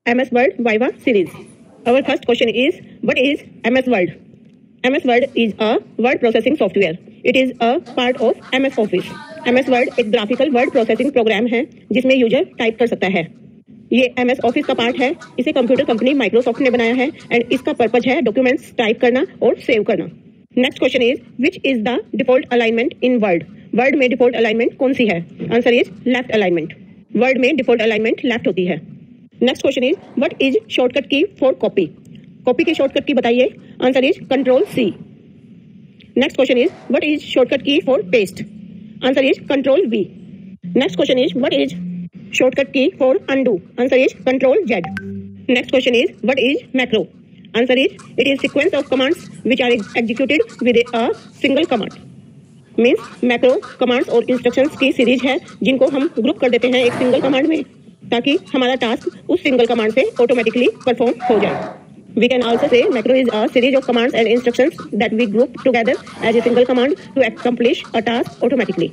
MS Word Viva series. Our first question is, what is MS Word? MS Word is a word processing software. It is a part of MS Office. MS Word एक graphical word processing program है जिसमें user type कर सकता है। ये MS office का part है। इसे कंप्यूटर कंपनी माइक्रोसॉफ्ट ने बनाया है एंड इसका पर्पज है डॉक्यूमेंट्स टाइप करना और सेव करना। Next question is, which is the default alignment in Word? Word में डिफॉल्ट अलाइनमेंट कौन सी है? Answer is left alignment. Word में डिफॉल्ट अलाइनमेंट लेफ्ट होती है। Next question is, what is shortcut key for copy? Copy के shortcut key बताइए। Answer is control C. Next question is, what is shortcut key for paste? Answer is control V. Next question is, what is shortcut key for undo? Answer is control z. Next question is, what is macro? Answer is it is sequence of commands which are executed with a single command. Means macro commands और instructions की series है जिनको हम group कर देते हैं एक single command में ताकि हमारा टास्क उस सिंगल कमांड से ऑटोमेटिकली परफॉर्म हो जाए। We can also say macro is a series of commands and instructions that we group together as a single command to accomplish a task automatically.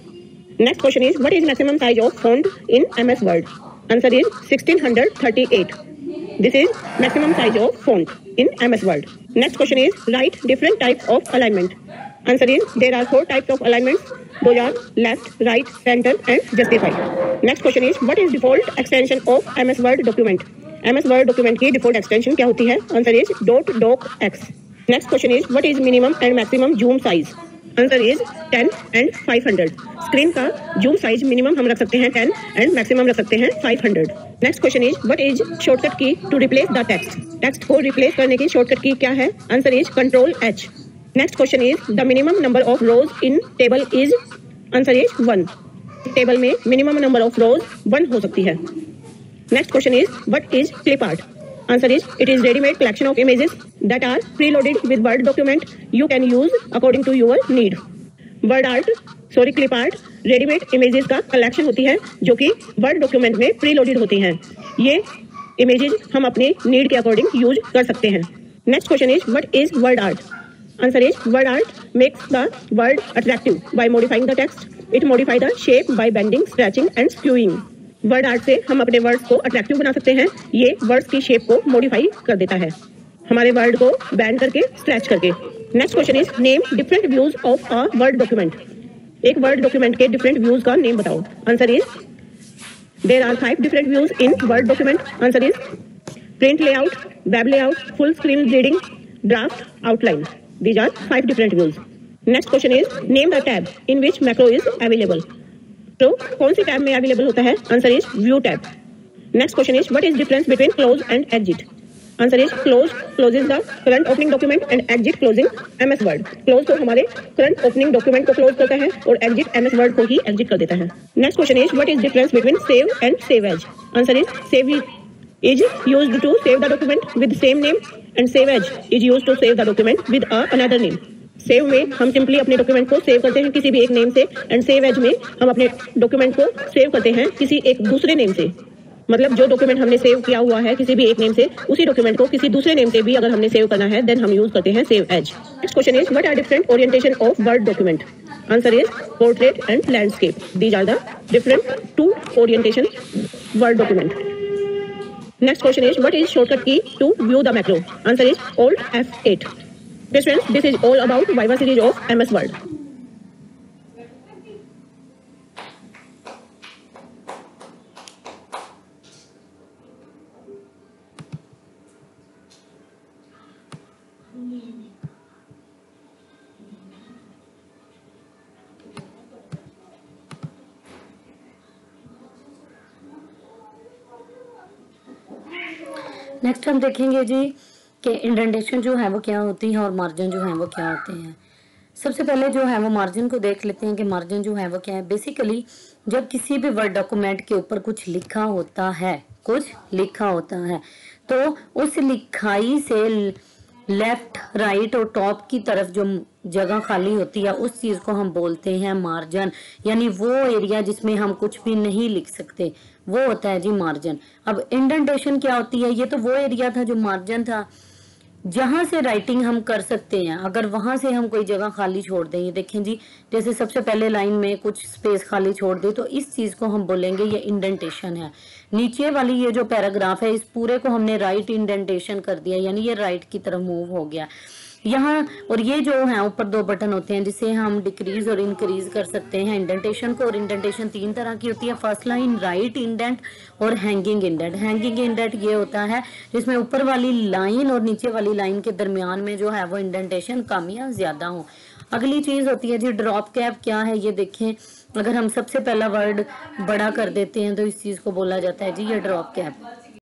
Next question is, what is maximum size of font in MS Word? Answer is 1638. This is maximum size of font in MS Word. Next question is, write different types of alignment. Answer is, there are 4 types of alignments. Those are left, right, center and justify. Next question is, what is default extension of MS Word document? MS Word document की default extension क्या होती है? Answer is .docx. Next question is, what is minimum and maximum zoom size? Answer is 10 and 500. Screen का zoom size minimum हम रख सकते हैं 10 and maximum रख सकते हैं 500. Next question is, what is shortcut key to replace the text? Text को replace करने की शॉर्टकट की क्या है? Answer is control H. Next question is, the minimum number of rows in table is? Answer is 1. Table में minimum number of rows 1 हो सकती है। Next question is, what is clip art? Answer is, it is ready-made collection of images that are preloaded with Word document you can use according to your need. Clip art ready-made images का collection होती है जो कि Word document में preloaded होती हैं। ये images हम अपने need के according use कर सकते हैं। Next question is, what is word art? Answer is, word art makes the word attractive by modifying the text. It modify the shape by bending, stretching and skewing. Word art से हम अपने words को attractive बना सकते हैं। ये words की shape को मॉडिफाई कर देता है हमारे वर्ड को बैंड करके, स्ट्रेच करके। Next question is, name different views of a word document. एक वर्ड डॉक्यूमेंट के डिफरेंट व्यूज का नेम बताओ। Answer is, there are 5 different views in word document. Answer is print layout, web layout, full screen reading, draft, outline. These are 5 different views. Next question is, name the tab in which macro is available. तो कौन सी tab में available होता है? Answer is view tab. Next question is, what is difference between close and exit? Answer is close closes the current opening document and exit closing MS Word. Close तो हमारे current opening document को close करता है और exit MS word को ही exit कर देता है। Next question is, what is difference between save and save as? Answer is save is used to save the document with same name and save as is used to save the document with another name. Save में हम simply अपने document को save करते हैं किसी भी एक name से एंड सेव एज में हम अपने डॉक्यूमेंट को सेव करते हैं किसी एक दूसरे नेम से। मतलब जो डॉक्यूमेंट हमने सेव किया हुआ है किसी भी एक नेम से, उसी डॉक्यूमेंट को किसी दूसरे नेम से भी अगर हमने सेव करना है देन हम यूज करते हैं save as. Next question is, what are different orientation of Word document? Answer is portrait and landscape. These are the different 2 orientation Word document. Next question is, what is shortcut key to view the macro? Answer is Alt F8. Dear friends, this is all about Viva series of MS Word. Next हम देखेंगे जी कि indentation जो है वो क्या होती है और मार्जिन जो है वो क्या होते हैं। सबसे पहले जो है वो मार्जिन को देख लेते हैं कि मार्जिन जो है वो क्या है। बेसिकली जब किसी भी वर्ड डॉक्यूमेंट के ऊपर कुछ लिखा होता है तो उस लिखाई से लेफ्ट, राइट और टॉप की तरफ जो जगह खाली होती है उस चीज को हम बोलते हैं मार्जिन। यानी वो एरिया जिसमें हम कुछ भी नहीं लिख सकते वो होता है जी मार्जिन। अब इंडेंटेशन क्या होती है? ये तो वो एरिया था जो मार्जिन था जहां से राइटिंग हम कर सकते हैं, अगर वहां से हम कोई जगह खाली छोड़ दें, ये देखें जी, जैसे सबसे पहले लाइन में कुछ स्पेस खाली छोड़ दे, तो इस चीज को हम बोलेंगे ये इंडेंटेशन है। नीचे वाली ये जो पैराग्राफ है, इस पूरे को हमने राइट इंडेंटेशन कर दिया, यानी ये राइट की तरफ मूव हो गया यहाँ। और ये जो है ऊपर दो बटन होते हैं जिसे हम डिक्रीज और इंक्रीज कर सकते हैं इंडेंटेशन को। और इंडेंटेशन तीन तरह की होती है, फर्स्ट लाइन, राइट इंडेंट और हैंगिंग इंडेंट। हैंगिंग इंडेंट ये होता है जिसमें ऊपर वाली लाइन और नीचे वाली लाइन के दरमियान में जो है वो इंडेंटेशन कम या ज्यादा हो। अगली चीज होती है जी ड्रॉप कैप। क्या है ये देखें, अगर हम सबसे पहला वर्ड बड़ा कर देते हैं तो इस चीज को बोला जाता है जी ये ड्रॉप कैप।